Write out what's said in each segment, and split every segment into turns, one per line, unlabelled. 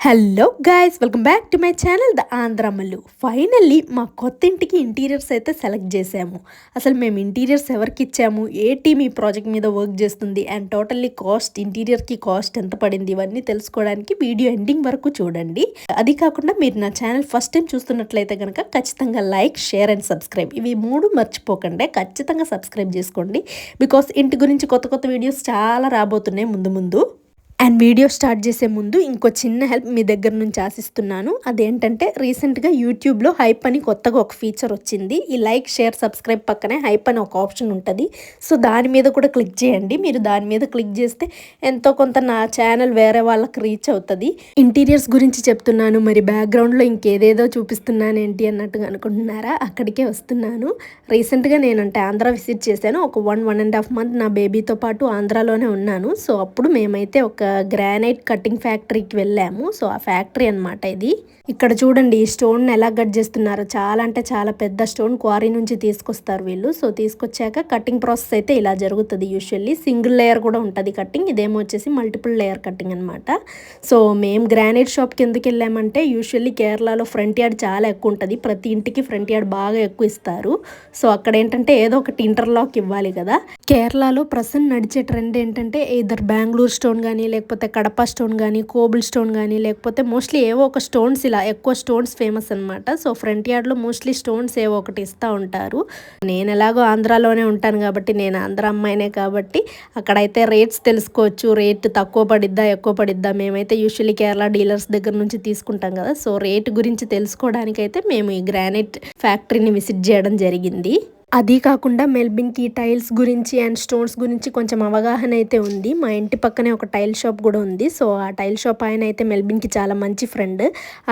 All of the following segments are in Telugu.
Hello guys, welcome back to my channel the Andhrammalu. Finally మా కొత్త ఇంటికి ఇంటీరియర్స్ అయితే సెలెక్ట్ చేసాము. అసలు మేము ఇంటీరియర్స్ ఎవరికి ఇచ్చాము, ఏ టీమ్ ఈ ప్రాజెక్ట్ మీద వర్క్ చేస్తుంది అండ్ టోటల్లీ ఇంటీరియర్కి కాస్ట్ ఎంత పడింది, ఇవన్నీ తెలుసుకోవడానికి వీడియో ఎండింగ్ వరకు చూడండి. అది కాకుండా మీరు నా ఛానల్ ఫస్ట్ టైం చూస్తున్నట్లయితే కనుక ఖచ్చితంగా లైక్, షేర్ అండ్ సబ్స్క్రైబ్, ఇవి మూడు మర్చిపోకండి. ఖచ్చితంగా సబ్స్క్రైబ్ చేసుకోండి. బికాస్ ఇంటి గురించి కొత్త కొత్త వీడియోస్ చాలా రాబోతున్నాయి ముందు ముందు. అండ్ వీడియో స్టార్ట్ చేసే ముందు ఇంకో చిన్న హెల్ప్ మీ దగ్గర నుంచి ఆశిస్తున్నాను. అదేంటంటే రీసెంట్గా యూట్యూబ్లో హైప్ అని కొత్తగా ఒక ఫీచర్ వచ్చింది. ఈ లైక్, షేర్, సబ్స్క్రైబ్ పక్కనే హైప్ అని ఒక ఆప్షన్ ఉంటుంది. సో దాని మీద కూడా క్లిక్ చేయండి. మీరు దాని మీద క్లిక్ చేస్తే ఎంతో కొంత నా ఛానల్ వేరే వాళ్ళకి రీచ్ అవుతుంది. ఇంటీరియర్స్ గురించి చెప్తున్నాను, మరి బ్యాక్గ్రౌండ్లో ఇంకేదేదో చూపిస్తున్నాను ఏంటి అన్నట్టుగా అనుకుంటున్నారా? అక్కడికే వస్తున్నాను. రీసెంట్గా నేనంటే ఆంధ్ర విజిట్ చేశాను. ఒక 1.5 month నా బేబీతో పాటు ఆంధ్రాలోనే ఉన్నాను. సో అప్పుడు మేమైతే ఒక గ్రానైట్ కటింగ్ ఫ్యాక్టరీకి వెళ్ళాము. సో ఆ ఫ్యాక్టరీ అనమాట ఇది. ఇక్కడ చూడండి ఈ స్టోన్ ఎలా కట్ చేస్తున్నారు. చాలా అంటే చాలా పెద్ద స్టోన్ క్వారీ నుంచి తీసుకొస్తారు వీళ్ళు. సో తీసుకొచ్చాక కటింగ్ ప్రాసెస్ అయితే ఇలా జరుగుతుంది. యూజువల్లీ సింగిల్ లేయర్ కూడా ఉంటుంది కటింగ్, ఇదేమో వచ్చేసి మల్టిపుల్ లేయర్ కటింగ్ అనమాట. సో మేము గ్రానైట్ షాప్కి ఎందుకు వెళ్ళామంటే యూజువల్లీ కేరళలో ఫ్రంట్ యార్డ్ చాలా ఎక్కువ ఉంటుంది. ప్రతి ఇంటికి ఫ్రంట్ యార్డ్ బాగా ఎక్కువ ఇస్తారు. సో అక్కడ ఏంటంటే ఏదో ఒకటి ఇంటర్లాక్ ఇవ్వాలి కదా. కేరళలో ప్రజెంట్ నడిచే ట్రెండ్ ఏంటంటే ఇద్దరు బెంగళూరు స్టోన్ కానీ, లేకపోతే కడప స్టోన్ కానీ, కోబుల్ స్టోన్ కానీ, లేకపోతే మోస్ట్లీ ఏవో ఒక స్టోన్స్, ఇలా ఎక్కువ స్టోన్స్ ఫేమస్ అనమాట. సో ఫ్రంట్ యార్డ్లో మోస్ట్లీ స్టోన్స్ ఏవో ఒకటి ఇస్తూ ఉంటారు. నేను ఎలాగో ఆంధ్రాలోనే ఉంటాను కాబట్టి, నేను ఆంధ్ర అమ్మాయినే కాబట్టి అక్కడైతే రేట్స్ తెలుసుకోవచ్చు. రేట్ తక్కువ పడిద్దా, ఎక్కువ పడిద్దా. మేమైతే యూజువల్లీ కేరళ డీలర్స్ దగ్గర నుంచి తీసుకుంటాం కదా. సో రేట్ గురించి తెలుసుకోవడానికైతే మేము ఈ గ్రానైట్ ఫ్యాక్టరీని విజిట్ చేయడం జరిగింది. అది కాకుండా మెల్బిన్కి టైల్స్ గురించి అండ్ స్టోన్స్ గురించి కొంచెం అవగాహన అయితే ఉంది. మా ఇంటి పక్కనే ఒక టైల్ షాప్ కూడా ఉంది. సో ఆ టైల్ షాప్ ఆయన అయితే మెల్బిన్కి చాలా మంచి ఫ్రెండ్.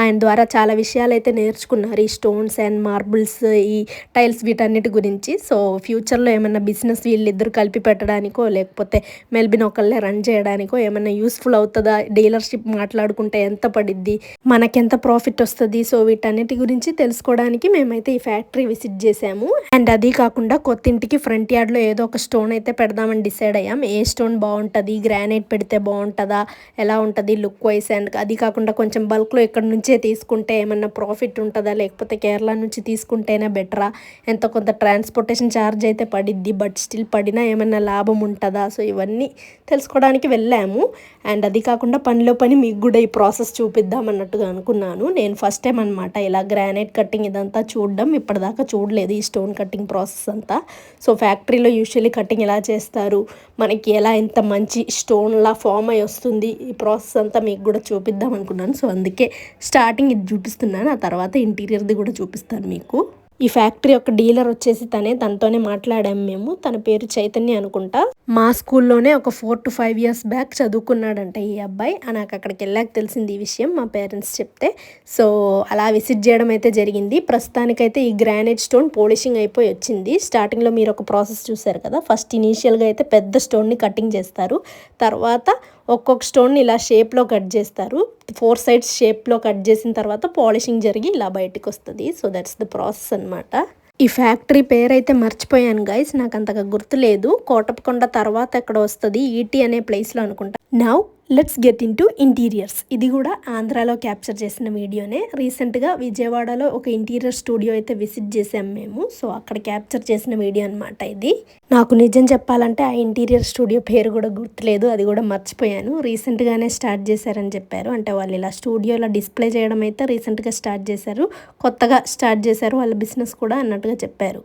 ఆయన ద్వారా చాలా విషయాలు అయితే నేర్చుకున్నారు, ఈ స్టోన్స్ అండ్ మార్బుల్స్, ఈ టైల్స్, వీటన్నిటి గురించి. సో ఫ్యూచర్లో ఏమన్నా బిజినెస్ వీళ్ళిద్దరు కలిపి పెట్టడానికో, లేకపోతే మెల్బిన్ ఒకళ్ళే రన్ చేయడానికో ఏమన్నా యూస్ఫుల్ అవుతుందా, డీలర్షిప్ మాట్లాడుకుంటే ఎంత పడిద్ది, మనకెంత ప్రాఫిట్ వస్తుంది, సో వీటన్నిటి గురించి తెలుసుకోవడానికి మేమైతే ఈ ఫ్యాక్టరీ విజిట్ చేసాము. అండ్ అది కాకుండా కొత్త ఇంటికి ఫ్రంట్ యార్డ్లో ఏదో ఒక స్టోన్ అయితే పెడదామని డిసైడ్ అయ్యాం. ఏ స్టోన్ బాగుంటుంది, గ్రానైట్ పెడితే బాగుంటుందా, ఎలా ఉంటుంది లుక్ వైస్. అండ్ అది కాకుండా కొంచెం బల్క్లో ఇక్కడ నుంచే తీసుకుంటే ఏమన్నా ప్రాఫిట్ ఉంటుందా, లేకపోతే కేరళ నుంచి తీసుకుంటేనే బెటరా, ఎంత కొంత ట్రాన్స్పోర్టేషన్ ఛార్జ్ అయితే పడిద్ది, బట్ స్టిల్ పడినా ఏమన్నా లాభం ఉంటుందా. సో ఇవన్నీ తెలుసుకోవడానికి వెళ్ళాము. అండ్ అది కాకుండా పనిలో పని మీకు కూడా ఈ ప్రాసెస్ చూపిద్దాం అన్నట్టుగా అనుకున్నాను. నేను ఫస్ట్ టైం అనమాట ఇలా గ్రానైట్ కటింగ్ ఇదంతా చూడడం. ఇప్పటిదాకా చూడలేదు ఈ స్టోన్ కటింగ్ ప్రాసెస్ అంతా. సో ఫ్యాక్టరీలో యూజువల్లీ కటింగ్ ఎలా చేస్తారు, మనకి ఎలా ఇంత మంచి స్టోన్లా ఫామ్ అయి వస్తుంది, ఈ ప్రాసెస్ అంతా మీకు కూడా చూపిద్దాం అనుకున్నాను. సో అందుకే స్టార్టింగ్ ఇది చూపిస్తున్నాను, ఆ తర్వాత ఇంటీరియర్ది కూడా చూపిస్తాను మీకు. ఈ ఫ్యాక్టరీ యొక్క డీలర్ వచ్చేసి తనతోనే మాట్లాడాము మేము. తన పేరు చైతన్య అనుకుంటా. మా స్కూల్లోనే ఒక 4 to 5 years బ్యాక్ చదువుకున్నాడంట ఈ అబ్బాయి. నాకు అక్కడికి వెళ్ళాక తెలిసింది ఈ విషయం, మా పేరెంట్స్ చెప్తే. సో అలా విజిట్ చేయడం అయితే జరిగింది. ప్రస్తుతానికైతే ఈ గ్రానైట్ స్టోన్ పోలిషింగ్ అయిపోయి వచ్చింది. స్టార్టింగ్లో మీరు ఒక ప్రాసెస్ చూసారు కదా. ఫస్ట్ ఇనీషియల్గా అయితే పెద్ద స్టోన్ని కటింగ్ చేస్తారు. తర్వాత ఒక్కొక్క స్టోన్ని ఇలా షేప్లో కట్ చేస్తారు. 4 sides షేప్లో కట్ చేసిన తర్వాత పాలిషింగ్ జరిగి ఇలా బయటకు వస్తుంది. సో దట్స్ ద ప్రాసెస్ అనమాట. ఈ ఫ్యాక్టరీ పేరు అయితే మర్చిపోయాను గైస్, నాకు అంతగా గుర్తులేదు. కోటప్పకొండ తర్వాత ఎక్కడ వస్తుంది, ఈటీ అనే ప్లేస్లో అనుకుంటా. Now let's get in to interiors. ఇది కూడా ఆంధ్రాలో క్యాప్చర్ చేసిన వీడియోనే. రీసెంట్గా విజయవాడలో ఒక ఇంటీరియర్ స్టూడియో అయితే విజిట్ చేసాం మేము. సో అక్కడ క్యాప్చర్ చేసిన వీడియో అనమాట ఇది. నాకు నిజం చెప్పాలంటే ఆ ఇంటీరియర్ స్టూడియో పేరు కూడా గుర్తులేదు, అది కూడా మర్చిపోయాను. రీసెంట్గానే స్టార్ట్ చేశారని చెప్పారు. అంటే వాళ్ళు ఇలా స్టూడియోలో డిస్ప్లే చేయడం అయితే రీసెంట్గా స్టార్ట్ చేశారు, కొత్తగా స్టార్ట్ చేశారు వాళ్ళ బిజినెస్ కూడా అన్నట్టుగా చెప్పారు.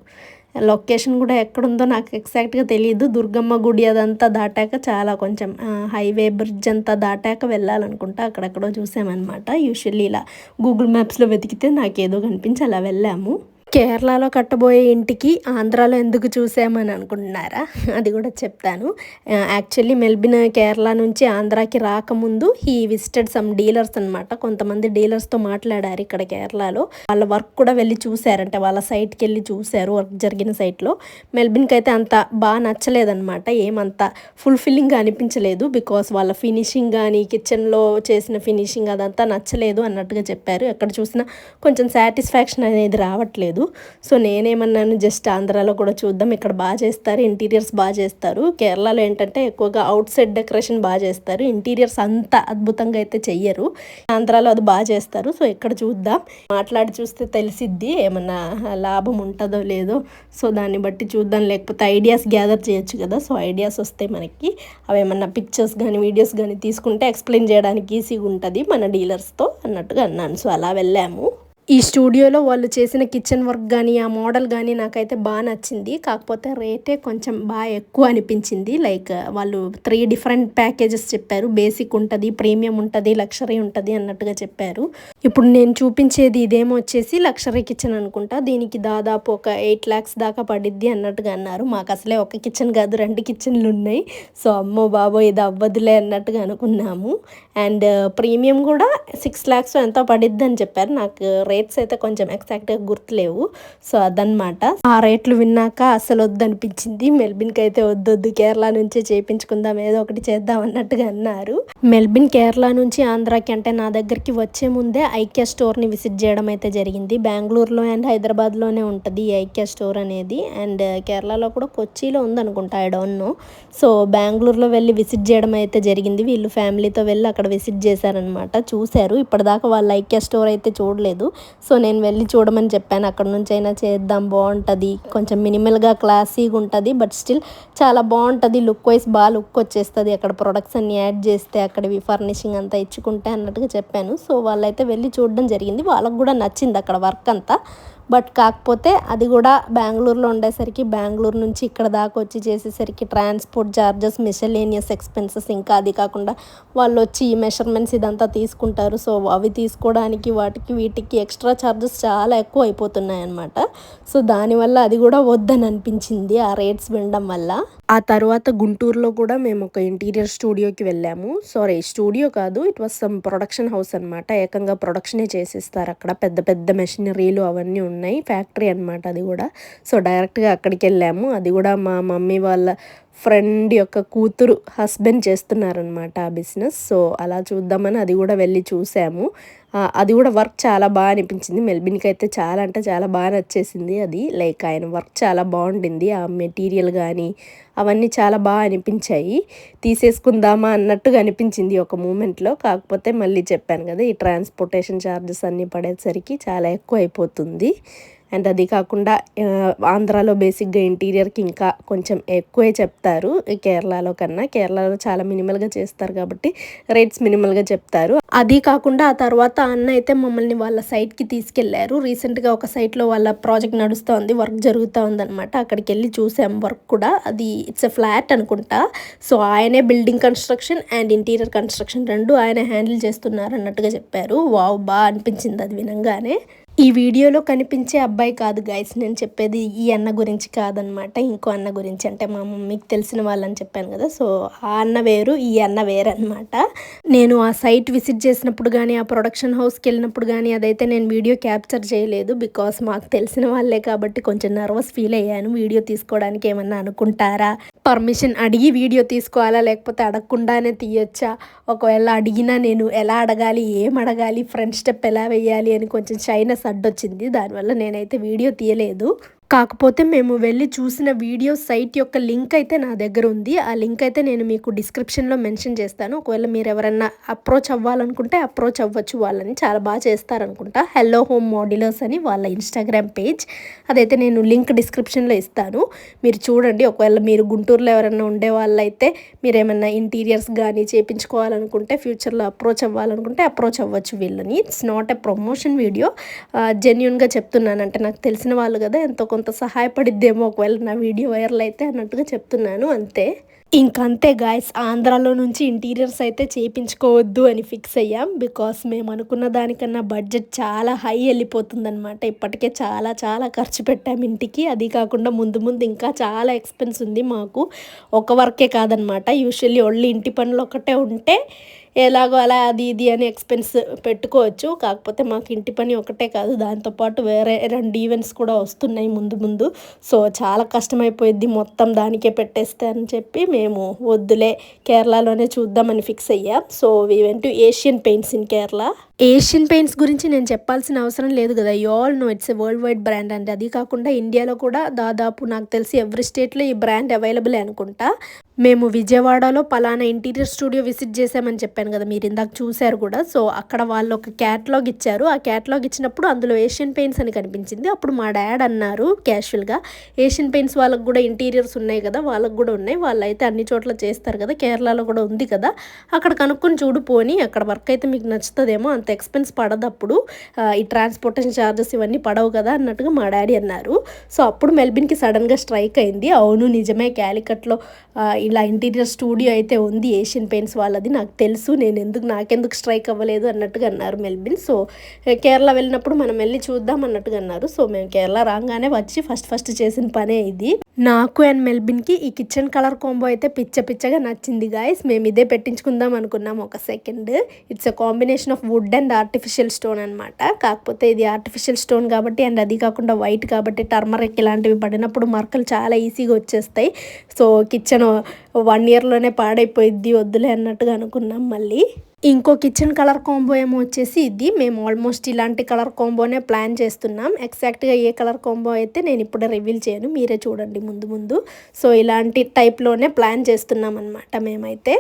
లొకేషన్ కూడా ఎక్కడుందో నాకు ఎగ్జాక్ట్గా తెలియదు. దుర్గమ్మ గుడి అదంతా దాటాక, చాలా కొంచెం హైవే బ్రిడ్జ్ అంతా దాటాక వెళ్ళాలనుకుంటా. అక్కడెక్కడో చూసామన్నమాట. యూజువల్లీ ఇలా గూగుల్ మ్యాప్స్లో వెతికితే నాకేదో కనిపించి అలా వెళ్ళాము. కేరళలో కట్టబోయే ఇంటికి ఆంధ్రాలో ఎందుకు చూసామని అనుకుంటున్నారా, అది కూడా చెప్తాను. యాక్చువల్లీ మెల్బిన్ కేరళ నుంచి ఆంధ్రాకి రాకముందు ఈ విజిటెడ్ సమ్ డీలర్స్ అనమాట. కొంతమంది డీలర్స్తో మాట్లాడారు ఇక్కడ కేరళలో. వాళ్ళ వర్క్ కూడా వెళ్ళి చూసారంటే, వాళ్ళ సైట్కి వెళ్ళి చూశారు వర్క్ జరిగిన సైట్లో. మెల్బిన్కి అయితే అంత బాగా నచ్చలేదన్నమాట, ఏమంత ఫుల్ఫిల్లింగ్గా అనిపించలేదు. బికాస్ వాళ్ళ ఫినిషింగ్ కానీ, కిచెన్లో చేసిన ఫినిషింగ్ అదంతా నచ్చలేదు అన్నట్టుగా చెప్పారు. ఎక్కడ చూసినా కొంచెం సాటిస్ఫాక్షన్ అనేది రావట్లేదు. లేదు. సో నేనేమన్నాను, జస్ట్ ఆంధ్రాలో కూడా చూద్దాం, ఇక్కడ బాగా చేస్తారు, ఇంటీరియర్స్ బాగా చేస్తారు. కేరళలో ఏంటంటే ఎక్కువగా అవుట్ సైడ్ డెకరేషన్ బాగా చేస్తారు, ఇంటీరియర్స్ అంత అద్భుతంగా అయితే చెయ్యరు. ఆంధ్రాలో అది బాగా చేస్తారు. సో ఇక్కడ చూద్దాం, మాట్లాడి చూస్తే తెలిసిద్ది ఏమన్నా లాభం ఉంటుందో లేదో. సో దాన్ని బట్టి చూద్దాం, లేకపోతే ఐడియాస్ గ్యాదర్ చేయొచ్చు కదా. సో ఐడియాస్ వస్తే మనకి అవేమన్నా పిక్చర్స్ కానీ వీడియోస్ కానీ తీసుకుంటే ఎక్స్ప్లెయిన్ చేయడానికి ఈజీగా ఉంటుంది మన డీలర్స్తో అన్నట్టుగా అన్నాను. సో అలా వెళ్ళాము. ఈ స్టూడియోలో వాళ్ళు చేసిన కిచెన్ వర్క్ కానీ ఆ మోడల్ కానీ నాకైతే బాగా నచ్చింది. కాకపోతే రేటే కొంచెం బాగా ఎక్కువ అనిపించింది. లైక్ వాళ్ళు 3 డిఫరెంట్ ప్యాకేజెస్ చెప్పారు. బేసిక్ ఉంటుంది, ప్రీమియం ఉంటుంది, లక్షరీ ఉంటుంది అన్నట్టుగా చెప్పారు. ఇప్పుడు నేను చూపించేది ఇదేమో వచ్చేసి లక్షరీ కిచెన్ అనుకుంటా. దీనికి దాదాపు ఒక 8 lakhs దాకా పడిద్ది అన్నట్టుగా అన్నారు. మాకు అసలే ఒక కిచెన్ కాదు, 2 కిచెన్లు ఉన్నాయి. సో అమ్మో బాబో ఇది అవ్వదులే అన్నట్టుగా అనుకున్నాము. అండ్ ప్రీమియం కూడా 6 lakhs ఎంతో పడిద్ది అని చెప్పారు. నాకు రేట్స్ అయితే కొంచెం ఎగ్జాక్ట్గా గుర్తులేవు. సో అదనమాట. ఆ రేట్లు విన్నాక అసలు వద్దనిపించింది. మెల్బిన్కి అయితే వద్దొద్దు, కేరళ నుంచే చేయించుకుందాం, ఏదో ఒకటి చేద్దాం అన్నట్టుగా అన్నారు. మెల్బిన్ కేరళ నుంచి ఆంధ్రాకి అంటే నా దగ్గరికి వచ్చే ముందే ఐక్య స్టోర్ని విజిట్ చేయడం అయితే జరిగింది. బెంగళూరులో అండ్ హైదరాబాద్లోనే ఉంటుంది ఈ ఐక్య స్టోర్ అనేది. అండ్ కేరళలో కూడా కొచ్చిలో ఉందనుకుంటా, ఐ డోంట్ నో. సో బెంగళూరులో వెళ్ళి విజిట్ చేయడం అయితే జరిగింది. వీళ్ళు ఫ్యామిలీతో వెళ్ళి అక్కడ విజిట్ చేశారనమాట, చూశారు. ఇప్పటిదాకా వాళ్ళు ఐక్య స్టోర్ అయితే చూడలేదు. సో నేను వెళ్ళి చూడమని చెప్పాను, అక్కడ నుంచి అయినా చేద్దాం, బాగుంటుంది, కొంచెం మినిమల్గా క్లాసీగా ఉంటుంది, బట్ స్టిల్ చాలా బాగుంటుంది, లుక్ వైజ్ బాగా లుక్ వచ్చేస్తుంది అక్కడ ప్రొడక్ట్స్ అన్ని యాడ్ చేస్తే, అక్కడివి ఫర్నిషింగ్ అంతా ఇచ్చుకుంటే అన్నట్టుగా చెప్పాను. సో వాళ్ళైతే వెళ్ళి చూడడం జరిగింది. వాళ్ళకు కూడా నచ్చింది అక్కడ వర్క్ అంతా. బట్ కాకపోతే అది కూడా బెంగళూరులో ఉండేసరికి, బెంగళూరు నుంచి ఇక్కడ దాకా వచ్చి చేసేసరికి ట్రాన్స్పోర్ట్ ఛార్జెస్, మిషలేనియస్ ఎక్స్పెన్సెస్, ఇంకా అది కాకుండా వాళ్ళు వచ్చి ఈ మెషర్మెంట్స్ ఇదంతా తీసుకుంటారు. సో అవి తీసుకోవడానికి వాటికి వీటికి ఎక్స్ట్రా ఛార్జెస్ చాలా ఎక్కువ అయిపోతున్నాయి అన్నమాట. సో దానివల్ల అది కూడా వద్దని అనిపించింది ఆ రేట్స్ వినడం వల్ల. ఆ తర్వాత గుంటూరులో కూడా మేము ఒక ఇంటీరియర్ స్టూడియోకి వెళ్ళాము. సారీ, స్టూడియో కాదు, it was some production house అనమాట. ఏకంగా ప్రొడక్షనే చేసేస్తారు అక్కడ, పెద్ద పెద్ద మెషినరీలు అవన్నీ ఉన్నాయి, ఫ్యాక్టరీ అనమాట అది కూడా. సో డైరెక్ట్గా అక్కడికి వెళ్ళాము. అది కూడా మా మమ్మీ వాళ్ళ ఫ్రెండ్ యొక్క కూతురు హస్బెండ్ చేస్తున్నారనమాట ఆ బిజినెస్. సో అలా చూద్దామని అది కూడా వెళ్ళి చూసాము. అది కూడా వర్క్ చాలా బాగా అనిపించింది. మెల్బిన్కి అయితే చాలా అంటే చాలా బాగా నచ్చేసింది అది. లైక్ ఆయన వర్క్ చాలా బాగుండింది, ఆ మెటీరియల్ కానీ అవన్నీ చాలా బాగా అనిపించాయి. తీసేసుకుందామా అన్నట్టుగా అనిపించింది ఒక మూమెంట్లో. కాకపోతే మళ్ళీ చెప్పాను కదా, ఈ ట్రాన్స్పోర్టేషన్ ఛార్జెస్ అన్నీ పడేసరికి చాలా ఎక్కువ అయిపోతుంది. అండ్ అది కాకుండా ఆంధ్రాలో బేసిక్గా ఇంటీరియర్కి ఇంకా కొంచెం ఎక్కువే చెప్తారు కేరళలో కన్నా. కేరళలో చాలా మినిమల్గా చేస్తారు కాబట్టి రేట్స్ మినిమల్గా చెప్తారు. అది కాకుండా ఆ తర్వాత అన్న అయితే మమ్మల్ని వాళ్ళ సైట్కి తీసుకెళ్లారు. రీసెంట్గా ఒక సైట్లో వాళ్ళ ప్రాజెక్ట్ నడుస్తుంది, వర్క్ జరుగుతూ ఉందన్నమాట. అక్కడికి వెళ్ళి చూసాం వర్క్ కూడా. అది ఇట్స్ ఎ ఫ్లాట్ అనుకుంటా. సో ఆయనే building construction and interior construction రెండు ఆయన హ్యాండిల్ చేస్తున్నారు అన్నట్టుగా చెప్పారు. వావ్, బాగా అనిపించింది అది వినంగానే. ఈ వీడియోలో కనిపించే అబ్బాయి కాదు గైస్, నేను చెప్పేది ఈ అన్న గురించి కాదనమాట, ఇంకో అన్న గురించి. అంటే మా మమ్మీకి తెలిసిన వాళ్ళని చెప్పాను కదా, సో ఆ అన్న వేరు, ఈ అన్న వేరు అనమాట. నేను ఆ సైట్ విజిట్ చేసినప్పుడు కానీ, ఆ ప్రొడక్షన్ హౌస్కి వెళ్ళినప్పుడు కానీ అదైతే నేను వీడియో క్యాప్చర్ చేయలేదు. బికాస్ మాకు తెలిసిన వాళ్ళే కాబట్టి కొంచెం నర్వస్ ఫీల్ అయ్యాను. వీడియో తీసుకోవడానికి ఏమన్నా అనుకుంటారా, పర్మిషన్ అడిగి వీడియో తీసుకోవాలా, లేకపోతే అడగకుండానే తీయొచ్చా, ఒకవేళ అడిగినా నేను ఎలా అడగాలి, ఏం అడగాలి, ఫ్రంట్ స్టెప్ ఎలా వేయాలి అని కొంచెం షైనెస్ అడ్డొచ్చింది. దానివల్ల నేనైతే వీడియో తీయలేదు. కాకపోతే మేము వెళ్ళి చూసిన వీడియో సైట్ యొక్క లింక్ అయితే నా దగ్గర ఉంది. ఆ లింక్ అయితే నేను మీకు డిస్క్రిప్షన్లో మెన్షన్ చేస్తాను. ఒకవేళ మీరు ఎవరన్నా అప్రోచ్ అవ్వాలనుకుంటే అప్రోచ్ అవ్వచ్చు వాళ్ళని, చాలా బాగా చేస్తారనుకుంటా. హెల్లో హోమ్ మోడ్యులర్స్ అని వాళ్ళ ఇన్స్టాగ్రామ్ పేజ్, అదైతే నేను లింక్ డిస్క్రిప్షన్లో ఇస్తాను, మీరు చూడండి. ఒకవేళ మీరు గుంటూరులో ఎవరైనా ఉండే వాళ్ళైతే, మీరు ఏమైనా ఇంటీరియర్స్ కానీ చేయించుకోవాలనుకుంటే, ఫ్యూచర్లో అప్రోచ్ అవ్వాలనుకుంటే అప్రోచ్ అవ్వచ్చు వీళ్ళని. It's not a promotion video, జెన్యున్గా చెప్తున్నాను. అంటే నాకు తెలిసిన వాళ్ళు కదా, ఎంతో కొంత సహాయపడిద్దేమో ఒకవేళ నా వీడియో వైరల్ అయితే అన్నట్టుగా చెప్తున్నాను, అంతే. ఇంకంతే గాయస్, ఆంధ్రాలో నుంచి ఇంటీరియర్స్ అయితే చేయించుకోవద్దు అని ఫిక్స్ అయ్యాం. బికాస్ మేము అనుకున్న దానికన్నా బడ్జెట్ చాలా హై వెళ్ళిపోతుందనమాట. ఇప్పటికే చాలా చాలా ఖర్చు పెట్టాం ఇంటికి. అది కాకుండా ముందు ముందు ఇంకా చాలా ఎక్స్పెన్స్ ఉంది మాకు. ఒక వర్కే కాదనమాట, యూజువల్లీ ఓన్లీ ఇంటి పనులు ఒకటే ఉంటే ఎలాగో అలా అది ఇది అని ఎక్స్పెన్స్ పెట్టుకోవచ్చు. కాకపోతే మాకు ఇంటి పని ఒకటే కాదు, దాంతోపాటు వేరే 2 ఈవెంట్స్ కూడా వస్తున్నాయి ముందు ముందు. సో చాలా కష్టమైపోయిద్ది మొత్తం దానికే పెట్టేస్తే అని చెప్పి మేము వద్దులే, కేరళలోనే చూద్దామని ఫిక్స్ అయ్యాం. So we went to Asian Paints in Kerala. Asian Paints గురించి నేను చెప్పాల్సిన అవసరం లేదు కదా! You all know it's a worldwide brand అండి. అది కాకుండా ఇండియాలో కూడా దాదాపు నాకు తెలిసి ఎవ్రీ స్టేట్‌లో ఈ బ్రాండ్ అవైలబులే అనుకుంటా. మేము విజయవాడలో పలానా ఇంటీరియర్ స్టూడియో విజిట్ చేశామని చెప్పాను కదా! మీరు ఇందాక చూసారు కూడా. సో, అక్కడ వాళ్ళు ఒక క్యాటలాగ్ ఇచ్చారు. ఆ క్యాటలాగ్ ఇచ్చినప్పుడు అందులో ఏషియన్ పెయింట్స్ అని కనిపించింది. అప్పుడు మా డాడ్ అన్నారు క్యాజువల్‌గా, ఏషియన్ పెయింట్స్ వాళ్ళకి కూడా ఇంటీరియర్స్ ఉన్నాయి కదా! వాళ్ళకి కూడా ఉన్నాయి. వాళ్ళైతే అన్ని చోట్ల చేస్తారు కదా! కేరళలో కూడా ఉంది కదా! అక్కడ కనుక్కొని చూడు పోనీ అక్కడ వర్క్ అయితే మీకు నచ్చుతదేమో, అంత ఎక్స్‌పెన్స్ పడదప్పుడు. ఈ ట్రాన్స్‌పోర్టేషన్ చార్జెస్ ఇవన్నీ పడవు కదా! అన్నట్టుగా మా డాడీ అన్నారు. సో, అప్పుడు మెల్బిన్‌కి సడెన్‌గా స్ట్రైక్ అయింది. అవును నిజమే, క్యాలికట్‌లో ఇలా ఇంటీరియర్ స్టూడియో అయితే ఉంది ఏషియన్ పెయింట్స్ వాళ్ళది, నాకు తెలుసు, నాకెందుకు స్ట్రైక్ అవ్వలేదు అన్నట్టుగా అన్నారు మెల్బిన్. సో, కేరళ వెళ్ళినప్పుడు మనం వెళ్ళి చూద్దాం అన్నట్టుగా అన్నారు. సో, మేము కేరళ రాగానే వచ్చి ఫస్ట్ చేసిన పనే ఇది. నాకు అండ్ మెల్బిన్‌కి ఈ కిచెన్ కలర్ కాంబో అయితే పిచ్చగా నచ్చింది గాయ్స్. మేము ఇదే పెట్టించుకుందాం అనుకున్నాం ఒక second. It's a combination of wood and artificial stone అనమాట. కాకపోతే ఇది ఆర్టిఫిషియల్ స్టోన్ కాబట్టి అండ్ అది కాకుండా వైట్ కాబట్టి టర్మరిక్ ఇలాంటివి పడినప్పుడు మరకలు చాలా ఈజీగా వచ్చేస్తాయి. సో, కిచెన్ 1 ఇయర్‌లోనే పాడైపోయిద్ది, వద్దులే అన్నట్టుగా అనుకున్నాం మళ్ళీ. ఇంకో కిచెన్ కలర్ కాంబో ఏమో వచ్చేసి ఇది. మేము ఆల్మోస్ట్ ఇలాంటి కలర్ కాంబోనే ప్లాన్ చేస్తున్నాం. ఎగ్జాక్ట్‌గా ఏ కలర్ కాంబో అయితే నేను ఇప్పుడే రివీల్ చేయను, మీరే చూడండి ముందు. సో, ఇలాంటి టైప్‌లోనే ప్లాన్ చేస్తున్నాం అనమాట మేమైతే.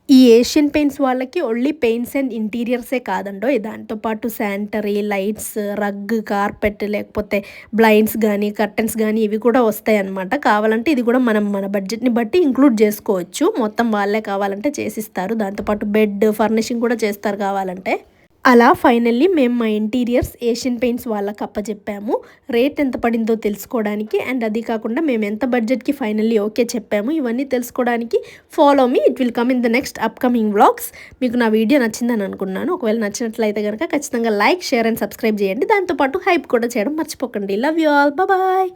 ఈ ఏషియన్ పెయింట్స్ వాళ్ళకి ఓన్లీ పెయింట్స్ అండ్ ఇంటీరియర్సే కాదండోయ్, దాంతో పాటు శానిటరీ, లైట్స్, రగ్, కార్పెట్, లేకపోతే బ్లైండ్స్ కానీ, కర్టెన్స్ కానీ ఇవి కూడా వస్తాయన్నమాట. కావాలంటే ఇది కూడా మన బడ్జెట్ని బట్టి ఇంక్లూడ్ చేసుకోవచ్చు. మొత్తం వాళ్ళే కావాలంటే చేసిస్తారు. దాంతోపాటు బెడ్ ఫర్నిషింగ్ కూడా చేస్తారు కావాలంటే. అలా ఫైనల్లీ మేము మా ఇంటీరియర్స్ ఏషియన్ పెయింట్స్ వాళ్ళకి అప్పచెప్పాము. రేట్ ఎంత పడిందో తెలుసుకోవడానికి అండ్ అది కాకుండా మేము ఎంత బడ్జెట్‌కి ఫైనల్లీ ఓకే చెప్పాము, ఇవన్నీ తెలుసుకోవడానికి follow me, it will come in the next upcoming vlogs. మీకు నా వీడియో నచ్చిందని అనుకున్నాను. ఒకవేళ నచ్చినట్లయితే కనుక ఖచ్చితంగా లైక్, షేర్ అండ్ సబ్స్క్రైబ్ చేయండి. దాంతోపాటు హైప్ కూడా చేయడం మర్చిపోకండి. Love you all, bye.